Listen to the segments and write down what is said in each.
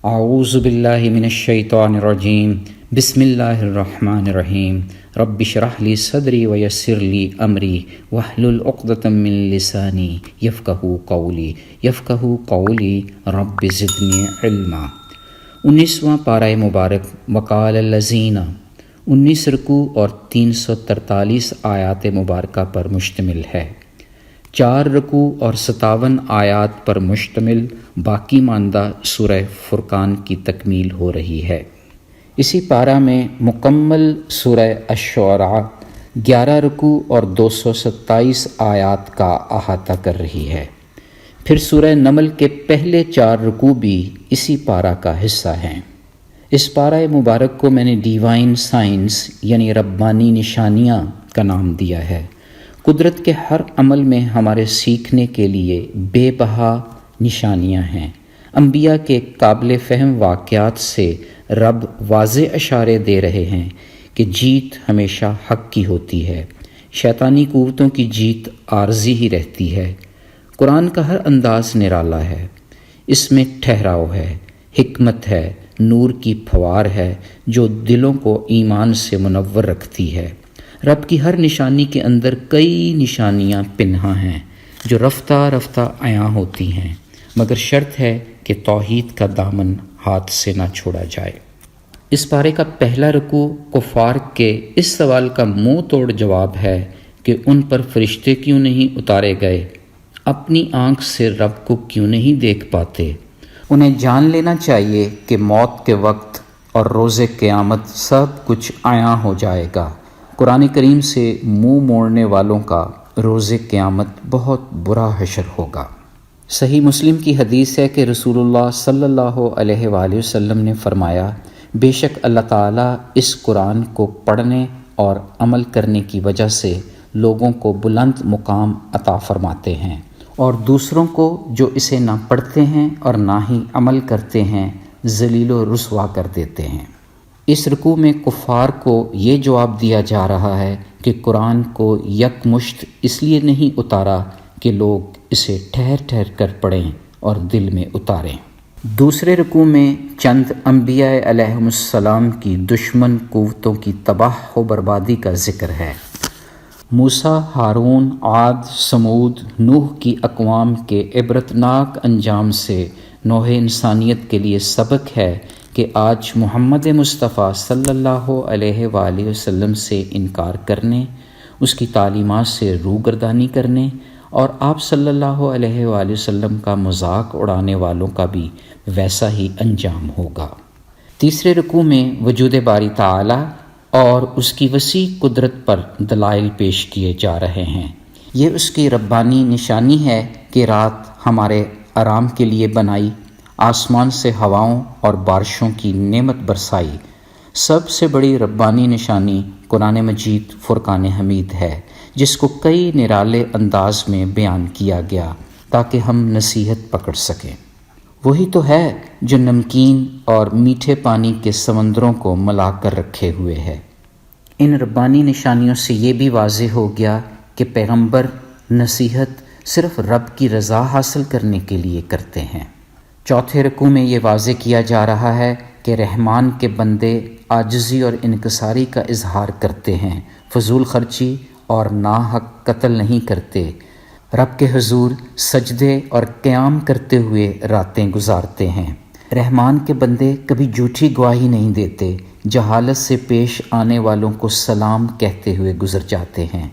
اعوذ باللہ من الشیطان الرجیم بسم اللہ الرحمن الرحیم رب اشرح لی صدری ویسر لی امری واحلل عقدۃ من لسانی یفقہوا قولی رب زدنی علما۔ 19واں پارہ مبارک وقال الذین 19 رکوع اور 343 آیات مبارکہ پر مشتمل ہے۔ 4 رکوع اور 57 آیات پر مشتمل باقی ماندہ سورہ فرقان کی تکمیل ہو رہی ہے۔ اسی پارہ میں مکمل سورہ الشعراء 11 رکوع اور 227 آیات کا احاطہ کر رہی ہے۔ پھر سورہ نمل کے پہلے 4 رکوع بھی اسی پارہ کا حصہ ہیں۔ اس پارہ مبارک کو میں نے ڈیوائن سائنس یعنی ربانی نشانیاں کا نام دیا ہے۔ قدرت کے ہر عمل میں ہمارے سیکھنے کے لیے بے بہا نشانیاں ہیں۔ انبیاء کے قابل فہم واقعات سے رب واضح اشارے دے رہے ہیں کہ جیت ہمیشہ حق کی ہوتی ہے، شیطانی قوتوں کی جیت عارضی ہی رہتی ہے۔ قرآن کا ہر انداز نرالا ہے، اس میں ٹھہراؤ ہے، حکمت ہے، نور کی پھوار ہے جو دلوں کو ایمان سے منور رکھتی ہے۔ رب کی ہر نشانی کے اندر کئی نشانیاں پنہاں ہیں جو رفتہ رفتہ عیاں ہوتی ہیں، مگر شرط ہے کہ توحید کا دامن ہاتھ سے نہ چھوڑا جائے۔ اس پارے کا پہلا رکوع کفار کے اس سوال کا منہ توڑ جواب ہے کہ ان پر فرشتے کیوں نہیں اتارے گئے، اپنی آنکھ سے رب کو کیوں نہیں دیکھ پاتے۔ انہیں جان لینا چاہیے کہ موت کے وقت اور روز قیامت سب کچھ عیاں ہو جائے گا۔ قرآن کریم سے منہ موڑنے والوں کا روز قیامت بہت برا حشر ہوگا۔ صحیح مسلم کی حدیث ہے کہ رسول اللہ صلی اللہ علیہ وآلہ وسلم نے فرمایا، بے شک اللہ تعالیٰ اس قرآن کو پڑھنے اور عمل کرنے کی وجہ سے لوگوں کو بلند مقام عطا فرماتے ہیں، اور دوسروں کو جو اسے نہ پڑھتے ہیں اور نہ ہی عمل کرتے ہیں ذلیل و رسوا کر دیتے ہیں۔ اس رکوع میں کفار کو یہ جواب دیا جا رہا ہے کہ قرآن کو یک مشت اس لیے نہیں اتارا کہ لوگ اسے ٹھہر ٹھہر کر پڑھیں اور دل میں اتاریں۔ دوسرے رکوع میں چند انبیاء علیہم السلام کی دشمن قوتوں کی تباہ و بربادی کا ذکر ہے۔ موسیٰ، ہارون، عاد، سمود، نوح کی اقوام کے عبرتناک انجام سے نوح انسانیت کے لیے سبق ہے کہ آج محمد مصطفیٰ صلی اللہ علیہ وآلہ وسلم سے انکار کرنے، اس کی تعلیمات سے روگردانی کرنے اور آپ صلی اللہ علیہ وآلہ وسلم کا مذاق اڑانے والوں کا بھی ویسا ہی انجام ہوگا۔ تیسرے رکوع میں وجود باری تعالی اور اس کی وسیع قدرت پر دلائل پیش کیے جا رہے ہیں۔ یہ اس کی ربانی نشانی ہے کہ رات ہمارے آرام کے لیے بنائی، آسمان سے ہواؤں اور بارشوں کی نعمت برسائی۔ سب سے بڑی ربانی نشانی قرآن مجید فرقان حمید ہے، جس کو کئی نرالے انداز میں بیان کیا گیا تاکہ ہم نصیحت پکڑ سکیں۔ وہی تو ہے جو نمکین اور میٹھے پانی کے سمندروں کو ملا کر رکھے ہوئے ہے۔ ان ربانی نشانیوں سے یہ بھی واضح ہو گیا کہ پیغمبر نصیحت صرف رب کی رضا حاصل کرنے کے لیے کرتے ہیں۔ چوتھے رکوع میں یہ واضح کیا جا رہا ہے کہ رحمان کے بندے عاجزی اور انکساری کا اظہار کرتے ہیں، فضول خرچی اور ناحق قتل نہیں کرتے، رب کے حضور سجدے اور قیام کرتے ہوئے راتیں گزارتے ہیں۔ رحمان کے بندے کبھی جھوٹی گواہی نہیں دیتے، جہالت سے پیش آنے والوں کو سلام کہتے ہوئے گزر جاتے ہیں۔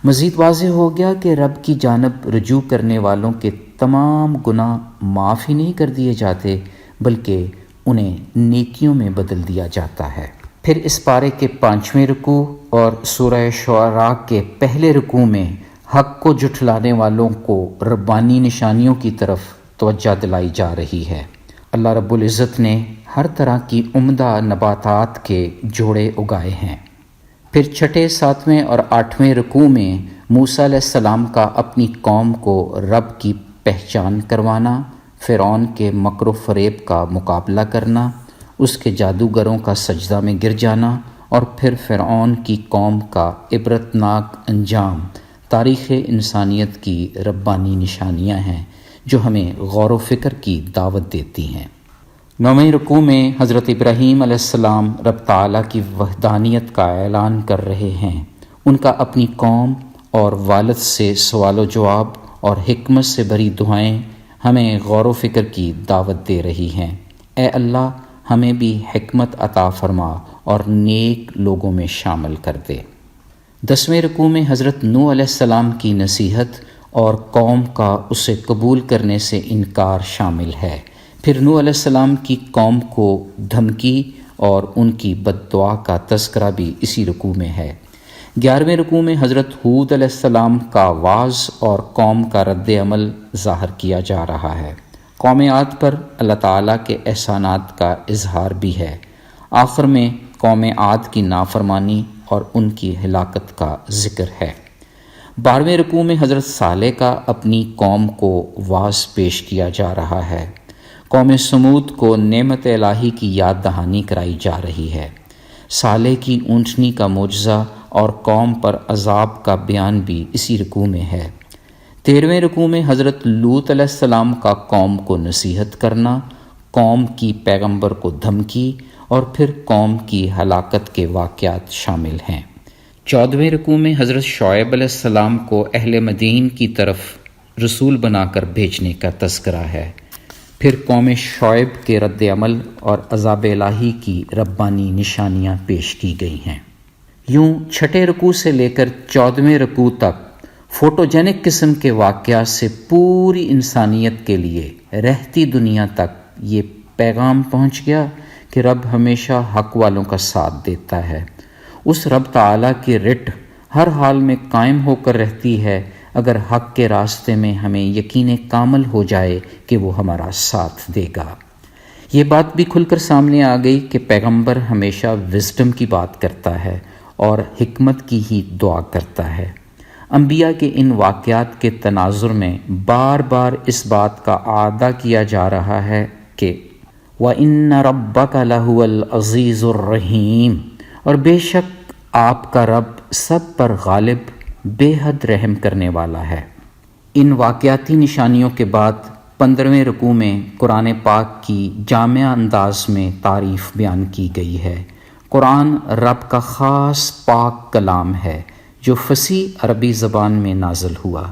مزید واضح ہو گیا کہ رب کی جانب رجوع کرنے والوں کے تمام گناہ معاف ہی نہیں کر دیے جاتے بلکہ انہیں نیکیوں میں بدل دیا جاتا ہے۔ پھر اس پارے کے 5ویں رکوع اور سورہ شعراء کے پہلے رکوع میں حق کو جھٹلانے والوں کو ربانی نشانیوں کی طرف توجہ دلائی جا رہی ہے۔ اللہ رب العزت نے ہر طرح کی عمدہ نباتات کے جوڑے اگائے ہیں۔ پھر 6، 7 اور 8ویں رکوع میں موسیٰ علیہ السلام کا اپنی قوم کو رب کی پہچان کروانا، فرعون کے مکر و فریب کا مقابلہ کرنا، اس کے جادوگروں کا سجدہ میں گر جانا اور پھر فرعون کی قوم کا عبرتناک انجام تاریخ انسانیت کی ربانی نشانیاں ہیں جو ہمیں غور و فکر کی دعوت دیتی ہیں۔ 9ویں رکوع میں حضرت ابراہیم علیہ السلام رب تعالیٰ کی وحدانیت کا اعلان کر رہے ہیں۔ ان کا اپنی قوم اور والد سے سوال و جواب اور حکمت سے بھری دعائیں ہمیں غور و فکر کی دعوت دے رہی ہیں۔ اے اللہ، ہمیں بھی حکمت عطا فرما اور نیک لوگوں میں شامل کر دے۔ 10ویں رکوع میں حضرت نوح علیہ السلام کی نصیحت اور قوم کا اسے قبول کرنے سے انکار شامل ہے۔ پھر نوح علیہ السلام کی قوم کو دھمکی اور ان کی بد دعا کا تذکرہ بھی اسی رکوع میں ہے۔ 11ویں رکوع میں حضرت ہود علیہ السلام کا وعظ اور قوم کا رد عمل ظاہر کیا جا رہا ہے۔ قوم عاد پر اللہ تعالیٰ کے احسانات کا اظہار بھی ہے۔ آخر میں قوم عاد کی نافرمانی اور ان کی ہلاکت کا ذکر ہے۔ 12ویں رکوع میں حضرت صالح کا اپنی قوم کو وعظ پیش کیا جا رہا ہے۔ قوم سمود کو نعمت الہی کی یاد دہانی کرائی جا رہی ہے۔ صالح کی اونٹنی کا معجزہ اور قوم پر عذاب کا بیان بھی اسی رکوع میں ہے۔ 13ویں رکوع میں حضرت لوط علیہ السلام کا قوم کو نصیحت کرنا، قوم کی پیغمبر کو دھمکی اور پھر قوم کی ہلاکت کے واقعات شامل ہیں۔ 14ویں رکوع میں حضرت شعیب علیہ السلام کو اہل مدین کی طرف رسول بنا کر بھیجنے کا تذکرہ ہے۔ پھر قوم شعیب کے رد عمل اور عذاب الہی کی ربانی نشانیاں پیش کی گئی ہیں۔ یوں چھٹے رکوع سے لے کر 14ویں رکوع تک فوٹوجینک قسم کے واقعات سے پوری انسانیت کے لیے رہتی دنیا تک یہ پیغام پہنچ گیا کہ رب ہمیشہ حق والوں کا ساتھ دیتا ہے۔ اس رب تعالیٰ کی رٹ ہر حال میں قائم ہو کر رہتی ہے اگر حق کے راستے میں ہمیں یقین کامل ہو جائے کہ وہ ہمارا ساتھ دے گا۔ یہ بات بھی کھل کر سامنے آ گئی کہ پیغمبر ہمیشہ وزڈم کی بات کرتا ہے اور حکمت کی ہی دعا کرتا ہے۔ انبیاء کے ان واقعات کے تناظر میں بار بار اس بات کا اعادہ کیا جا رہا ہے کہ وَإِنَّ رَبَّكَ لَهُوَ الْعَزِيزُ الرَّحِيمُ، اور بے شک آپ کا رب سب پر غالب بے حد رحم کرنے والا ہے۔ ان واقعاتی نشانیوں کے بعد 15ویں رکوع میں قرآن پاک کی جامع انداز میں تعریف بیان کی گئی ہے۔ قرآن رب کا خاص پاک کلام ہے جو فصیح عربی زبان میں نازل ہوا۔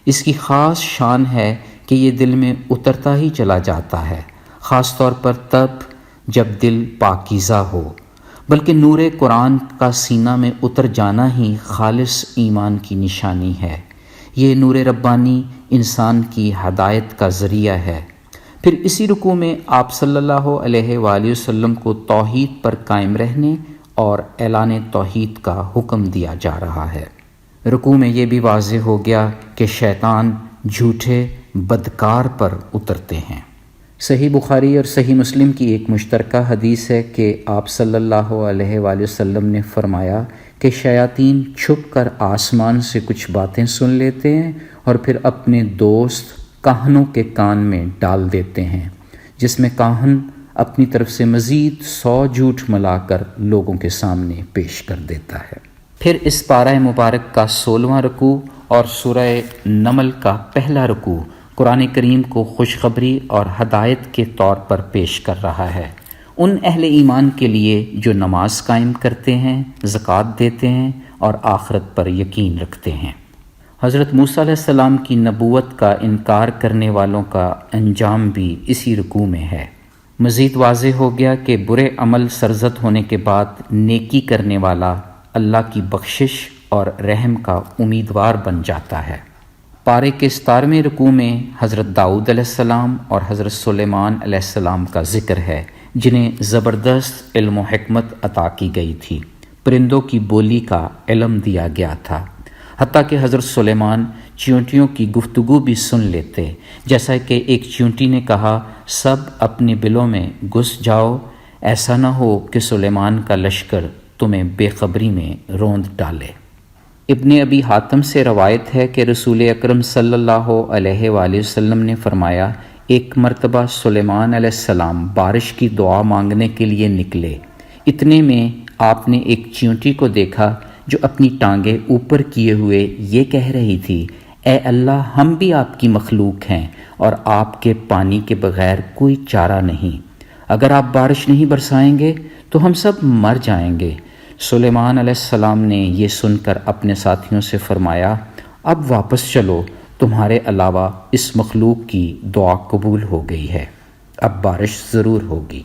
اس کی خاص شان ہے کہ یہ دل میں اترتا ہی چلا جاتا ہے، خاص طور پر تب جب دل پاکیزہ ہو، بلکہ نور قرآن کا سینہ میں اتر جانا ہی خالص ایمان کی نشانی ہے۔ یہ نور ربانی انسان کی ہدایت کا ذریعہ ہے۔ پھر اسی رکوع میں آپ صلی اللہ علیہ وآلہ وسلم کو توحید پر قائم رہنے اور اعلان توحید کا حکم دیا جا رہا ہے۔ رکوع میں یہ بھی واضح ہو گیا کہ شیطان جھوٹے بدکار پر اترتے ہیں۔ صحیح بخاری اور صحیح مسلم کی ایک مشترکہ حدیث ہے کہ آپ صلی اللہ علیہ وآلہ وسلم نے فرمایا کہ شیاطین چھپ کر آسمان سے کچھ باتیں سن لیتے ہیں اور پھر اپنے دوست کاہنوں کے کان میں ڈال دیتے ہیں، جس میں کاہن اپنی طرف سے مزید 100 جھوٹ ملا کر لوگوں کے سامنے پیش کر دیتا ہے۔ پھر اس پارہ مبارک کا 16واں رکوع اور سورہ نمل کا پہلا رکوع قرآن کریم کو خوشخبری اور ہدایت کے طور پر پیش کر رہا ہے ان اہل ایمان کے لیے جو نماز قائم کرتے ہیں، زکوٰۃ دیتے ہیں اور آخرت پر یقین رکھتے ہیں۔ حضرت موسیٰ علیہ السلام کی نبوت کا انکار کرنے والوں کا انجام بھی اسی رکوع میں ہے۔ مزید واضح ہو گیا کہ برے عمل سرزد ہونے کے بعد نیکی کرنے والا اللہ کی بخشش اور رحم کا امیدوار بن جاتا ہے۔ پارے کے 17ویں رکوع میں حضرت داؤد علیہ السلام اور حضرت سلیمان علیہ السلام کا ذکر ہے، جنہیں زبردست علم و حکمت عطا کی گئی تھی۔ پرندوں کی بولی کا علم دیا گیا تھا، حتیٰ کہ حضرت سلیمان چیونٹیوں کی گفتگو بھی سن لیتے، جیسا کہ ایک چیونٹی نے کہا، سب اپنے بلوں میں گھس جاؤ، ایسا نہ ہو کہ سلیمان کا لشکر تمہیں بے خبری میں روند ڈالے۔ ابن ابی حاتم سے روایت ہے کہ رسول اکرم صلی اللہ علیہ وآلہ وسلم نے فرمایا، ایک مرتبہ سلیمان علیہ السلام بارش کی دعا مانگنے کے لیے نکلے، اتنے میں آپ نے ایک چیونٹی کو دیکھا جو اپنی ٹانگیں اوپر کیے ہوئے یہ کہہ رہی تھی، اے اللہ، ہم بھی آپ کی مخلوق ہیں اور آپ کے پانی کے بغیر کوئی چارہ نہیں۔ اگر آپ بارش نہیں برسائیں گے تو ہم سب مر جائیں گے۔ سلیمان علیہ السلام نے یہ سن کر اپنے ساتھیوں سے فرمایا، اب واپس چلو، تمہارے علاوہ اس مخلوق کی دعا قبول ہو گئی ہے، اب بارش ضرور ہوگی۔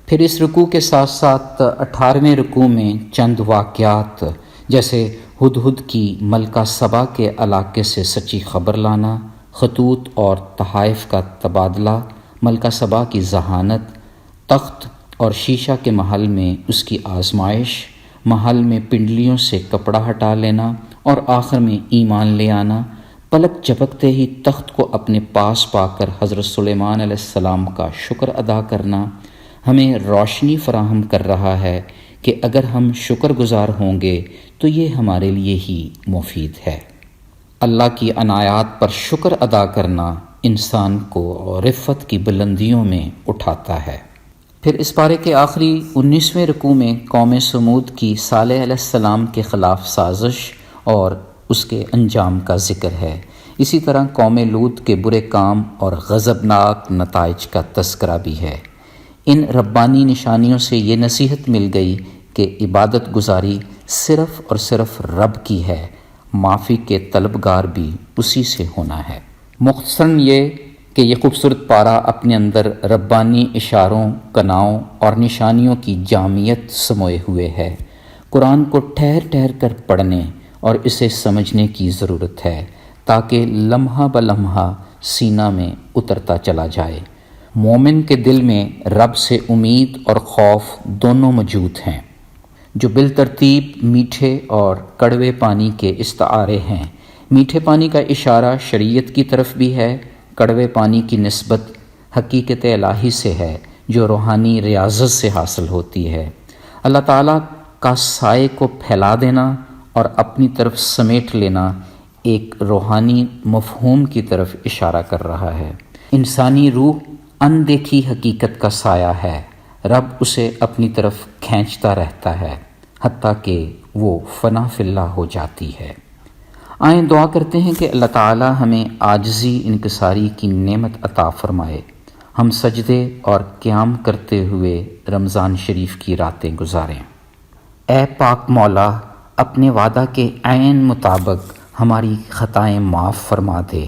پھر اس رکوع کے ساتھ ساتھ 18ویں رکوع میں چند واقعات جیسے ہدہد کی ملکہ سبا کے علاقے سے سچی خبر لانا، خطوط اور تحائف کا تبادلہ، ملکہ سبا کی ذہانت، تخت اور شیشہ کے محل میں اس کی آزمائش، محل میں پنڈلیوں سے کپڑا ہٹا لینا اور آخر میں ایمان لے آنا، پلک جھپکتے ہی تخت کو اپنے پاس پا کر حضرت سلیمان علیہ السلام کا شکر ادا کرنا ہمیں روشنی فراہم کر رہا ہے کہ اگر ہم شکر گزار ہوں گے تو یہ ہمارے لیے ہی مفید ہے۔ اللہ کی عنایات پر شکر ادا کرنا انسان کو رفعت کی بلندیوں میں اٹھاتا ہے۔ پھر اس پارے کے آخری 19ویں رکوع میں قوم سمود کی صالح علیہ السلام کے خلاف سازش اور اس کے انجام کا ذکر ہے۔ اسی طرح قوم لوط کے برے کام اور غضبناک نتائج کا تذکرہ بھی ہے۔ ان ربانی نشانیوں سے یہ نصیحت مل گئی کہ عبادت گزاری صرف اور صرف رب کی ہے، معافی کے طلبگار بھی اسی سے ہونا ہے۔ مختصراً یہ کہ یہ خوبصورت پارہ اپنے اندر ربانی اشاروں، کناؤں اور نشانیوں کی جامعیت سموئے ہوئے ہے۔ قرآن کو ٹھہر ٹھہر کر پڑھنے اور اسے سمجھنے کی ضرورت ہے تاکہ لمحہ بلمحہ سینہ میں اترتا چلا جائے۔ مومن کے دل میں رب سے امید اور خوف دونوں موجود ہیں، جو بالترتیب میٹھے اور کڑوے پانی کے استعارے ہیں۔ میٹھے پانی کا اشارہ شریعت کی طرف بھی ہے، کڑوے پانی کی نسبت حقیقت الہی سے ہے جو روحانی ریاضت سے حاصل ہوتی ہے۔ اللہ تعالیٰ کا سائے کو پھیلا دینا اور اپنی طرف سمیٹ لینا ایک روحانی مفہوم کی طرف اشارہ کر رہا ہے۔ انسانی روح اندیکھی حقیقت کا سایہ ہے، رب اسے اپنی طرف کھینچتا رہتا ہے حتیٰ کہ وہ فنا فی اللہ ہو جاتی ہے۔ آئیں دعا کرتے ہیں کہ اللہ تعالی ہمیں عاجزی انکساری کی نعمت عطا فرمائے، ہم سجدے اور قیام کرتے ہوئے رمضان شریف کی راتیں گزاریں۔ اے پاک مولا، اپنے وعدہ کے عین مطابق ہماری خطائیں معاف فرما دے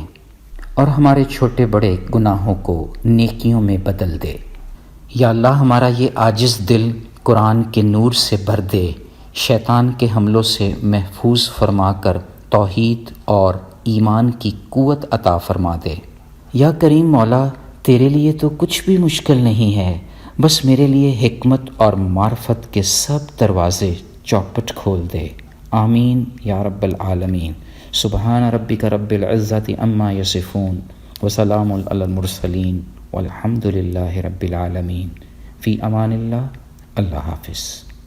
اور ہمارے چھوٹے بڑے گناہوں کو نیکیوں میں بدل دے۔ یا اللہ، ہمارا یہ عاجز دل قرآن کے نور سے بھر دے، شیطان کے حملوں سے محفوظ فرما کر توحید اور ایمان کی قوت عطا فرما دے۔ یا کریم مولا، تیرے لیے تو کچھ بھی مشکل نہیں ہے، بس میرے لیے حکمت اور معرفت کے سب دروازے چوپٹ کھول دے۔ آمین یا رب العالمین۔ سبحان ربک رب العزت عما یصفون وسلام علی المرسلین والحمد للہ رب العالمین۔ فی امان اللہ، اللہ حافظ۔